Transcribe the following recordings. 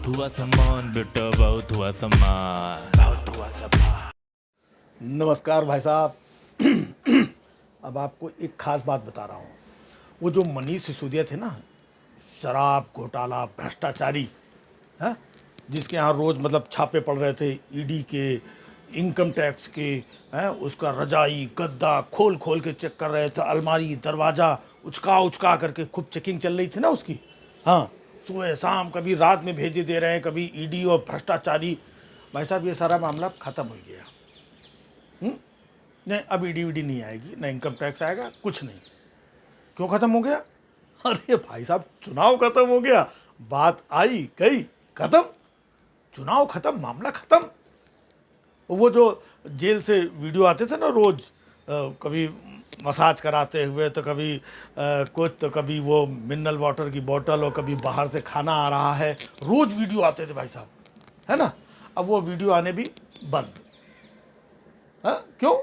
बहुत हुआ सम्मान बेटा, बहुत हुआ सम्मान, बहुत हुआ सम्मान। नमस्कार भाई साहब। अब आपको एक खास बात बता रहा हूँ। वो जो मनीष सिसोदिया थे ना, शराब घोटाला भ्रष्टाचारी, है, जिसके यहाँ रोज मतलब छापे पड़ रहे थे, ईडी के, इनकम टैक्स के, हैं, उसका रजाई गद्दा खोल खोल के चेक कर रहे थे, अलमारी दरवाज़ा उचका उचका करके खूब चेकिंग चल रही थी ना उसकी। हाँ, सुबह शाम कभी रात में भेजे दे रहे हैं, कभी ईडी और भ्रष्टाचारी। भाई साहब ये सारा मामला ख़त्म हो गया। नहीं, अब ईडी वीडी नहीं आएगी, ना इनकम टैक्स आएगा, कुछ नहीं। क्यों ख़त्म हो गया? अरे भाई साहब, चुनाव ख़त्म हो गया, बात आई गई, ख़त्म, चुनाव ख़त्म, मामला ख़त्म। वो जो जेल से वीडियो आते थे ना रोज़, कभी मसाज कराते हुए, तो कभी कुछ, तो कभी वो मिनरल वाटर की बोतल, और कभी बाहर से खाना आ रहा है, रोज़ वीडियो आते थे भाई साहब, है ना। अब वो वीडियो आने भी बंद। हाँ, क्यों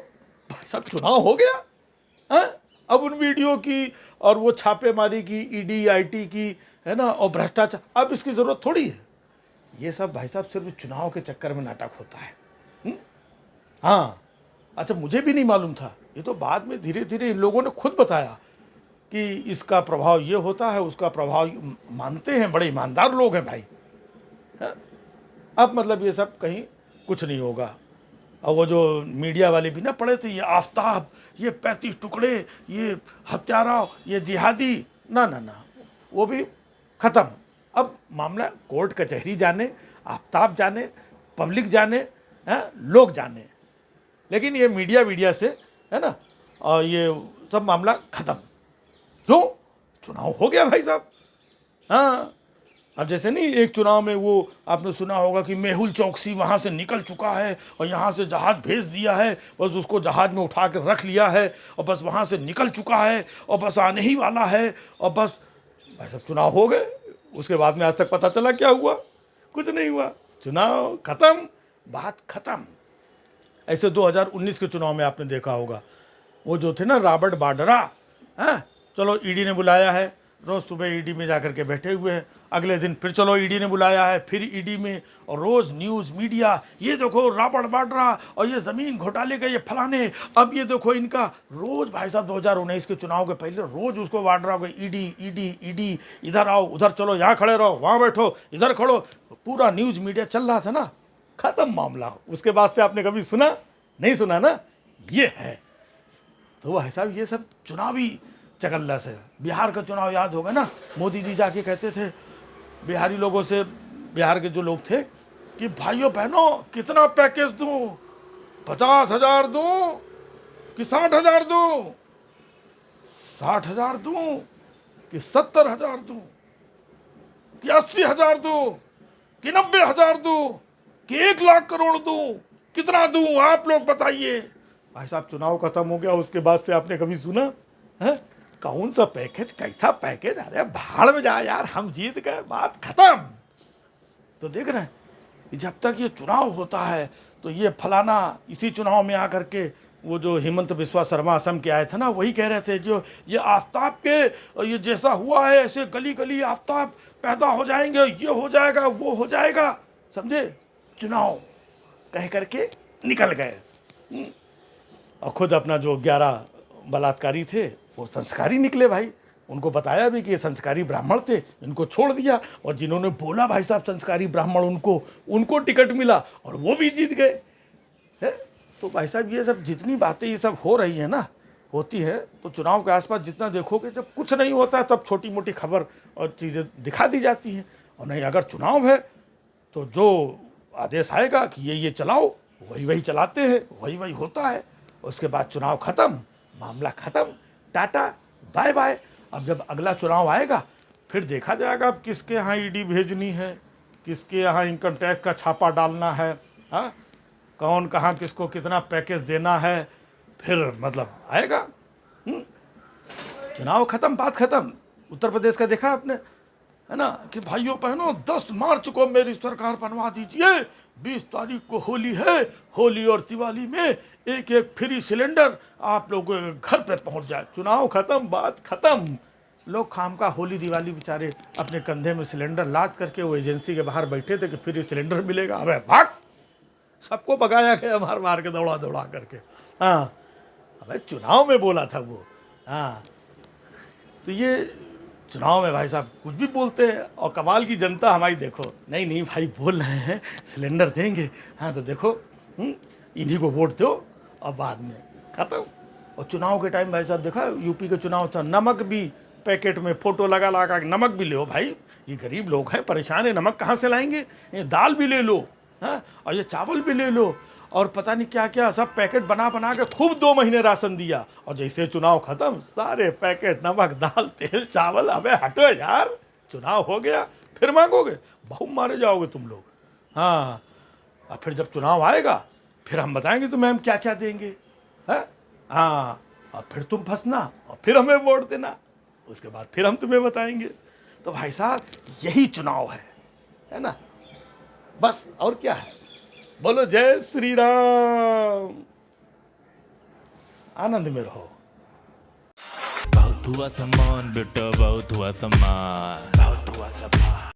भाई साहब, चुनाव हो गया। हाँ, अब उन वीडियो की और वो छापेमारी की, ईडी आईटी की, है ना, और भ्रष्टाचार, अब इसकी ज़रूरत थोड़ी है। ये सब भाई साहब सिर्फ चुनाव के चक्कर में नाटक होता है। हाँ, अच्छा, मुझे भी नहीं मालूम था, ये तो बाद में धीरे धीरे इन लोगों ने खुद बताया कि इसका प्रभाव ये होता है, उसका प्रभाव, मानते हैं, बड़े ईमानदार लोग हैं भाई। हाँ? अब मतलब ये सब कहीं कुछ नहीं होगा। और वो जो मीडिया वाले भी ना पड़े थे, ये आफ्ताब, ये 35 टुकड़े, ये हत्यारा, ये जिहादी, ना ना ना, वो भी ख़त्म। अब मामला कोर्ट कचहरी जाने, आफ्ताब जाने, पब्लिक जाने, हैं, लोग जाने, लेकिन ये मीडिया से, है ना, और ये सब मामला ख़त्म। क्यों? चुनाव हो गया भाई साहब। हाँ, अब जैसे नहीं, एक चुनाव में वो आपने सुना होगा कि मेहुल चौकसी वहाँ से निकल चुका है और यहाँ से जहाज़ भेज दिया है, बस उसको जहाज़ में उठा कर रख लिया है और बस वहाँ से निकल चुका है और बस आने ही वाला है, और बस भाई साहब चुनाव हो गए। उसके बाद में आज तक पता चला क्या हुआ? कुछ नहीं हुआ, चुनाव ख़त्म, बात ख़त्म। ऐसे 2019 के चुनाव में आपने देखा होगा, वो जो थे ना रॉबर्ट वाड्रा, हैं, चलो ईडी ने बुलाया है, रोज़ सुबह ईडी में जाकर के बैठे हुए हैं, अगले दिन फिर चलो ईडी ने बुलाया है, फिर ईडी में, और रोज़ न्यूज़ मीडिया, ये देखो रॉबर्ट वाड्रा और ये ज़मीन घोटाले का ये फलाने, अब ये देखो इनका, रोज़ भाई साहब 2019 के चुनाव के पहले रोज़ उसको वाड्रा को ईडी ईडी ईडी, इधर आओ उधर चलो, यहाँ खड़े रहो वहाँ बैठो इधर खड़ो, पूरा न्यूज़ मीडिया चल रहा था ना, ख़त्म मामला। उसके बाद से आपने कभी सुना? नहीं सुना ना, ये है। तो भाई साहब ये सब चुनावी चकल्ला से। बिहार का चुनाव याद होगा ना, मोदी जी जाके कहते थे बिहारी लोगों से, बिहार के जो लोग थे, कि भाइयों बहनों कितना पैकेज दूं, 50,000 दूं कि 60,000 दूं, 60,000 दूं कि 70,000 दूं कि 80,000 दूं कि 90,000 दूं कि 1 लाख करोड़ दूं, कितना दूं आप लोग बताइए। भाई साहब चुनाव खत्म हो गया, उसके बाद से आपने कभी सुना है? कौन सा पैकेज, कैसा पैकेज? अरे भाड़ में जा यार, हम जीत गए, बात खत्म। तो देख रहे हैं, जब तक ये चुनाव होता है तो ये फलाना, इसी चुनाव में आकर के वो जो हेमंत बिस्वा शर्मा असम के आए थे ना, वही कह रहे थे जो ये आफ्ताब के, ये जैसा हुआ है ऐसे गली गली आफ्ताब पैदा हो जाएंगे, ये हो जाएगा वो हो जाएगा, समझे, चुनाव कह करके निकल गए। और खुद अपना जो 11 बलात्कारी थे वो संस्कारी निकले भाई, उनको बताया भी कि ये संस्कारी ब्राह्मण थे, इनको छोड़ दिया, और जिन्होंने बोला भाई साहब संस्कारी ब्राह्मण, उनको टिकट मिला और वो भी जीत गए है। तो भाई साहब ये सब जितनी बातें ये सब हो रही है ना, होती है, तो चुनाव के आसपास जितना देखोगे, जब कुछ नहीं होता है तब छोटी मोटी खबर और चीज़ें दिखा दी जाती हैं, और नहीं अगर चुनाव है तो जो आदेश आएगा कि ये चलाओ, वही वही चलाते हैं, वही वही होता है। उसके बाद चुनाव ख़त्म, मामला ख़त्म, टाटा बाय बाय। अब जब अगला चुनाव आएगा फिर देखा जाएगा अब किसके यहाँ ईडी भेजनी है, किसके यहाँ इनकम टैक्स का छापा डालना है, हाँ, कौन कहाँ किसको कितना पैकेज देना है, फिर मतलब आएगा। चुनाव ख़त्म, बात ख़त्म। उत्तर प्रदेश का देखा आपने, है ना, कि भाइयों बहनों 10 मार्च को मेरी सरकार बनवा दीजिए, 20 तारीख को होली है, होली और दिवाली में एक फ्री सिलेंडर आप लोगों के घर पे पहुंच जाए। चुनाव खत्म, बात खत्म, लोग खामका होली दिवाली बेचारे अपने कंधे में सिलेंडर लाद करके वो एजेंसी के बाहर बैठे थे कि फिर ये सिलेंडर मिलेगा। अबे भाग, सबको भगाया गया मार मार के, दौड़ा दौड़ा करके। हाँ, अबे चुनाव में बोला था वो। हाँ, तो ये चुनाव में भाई साहब कुछ भी बोलते हैं, और कमाल की जनता हमारी देखो, नहीं नहीं भाई बोल रहे हैं सिलेंडर देंगे, हाँ तो देखो इन्हीं को वोट दो, और बाद में खत्म। और चुनाव के टाइम भाई साहब देखा, यूपी का चुनाव था, नमक भी पैकेट में फोटो लगा लगा के नमक भी लो भाई, ये गरीब लोग हैं, परेशान है, नमक कहाँ से लाएंगे, ये दाल भी ले लो, हाँ, और ये चावल भी ले लो, और पता नहीं क्या क्या सब पैकेट बना बना के खूब 2 महीने राशन दिया। और जैसे चुनाव खत्म, सारे पैकेट नमक दाल तेल चावल। अबे हटो यार, चुनाव हो गया फिर मांगोगे, बहुत मारे जाओगे तुम लोग। हाँ, और फिर जब चुनाव आएगा फिर हम बताएंगे तुम्हें हम क्या क्या देंगे, है हाँ, और फिर तुम फंसना और फिर हमें वोट देना, उसके बाद फिर हम तुम्हें बताएंगे। तो भाई साहब यही चुनाव है ना, बस और क्या है। बोलो जय श्री राम, आनंद में रहो। बहुत हुआ सम्मान बेटा, बहुत हुआ सम्मान, बहुत हुआ सम्मान।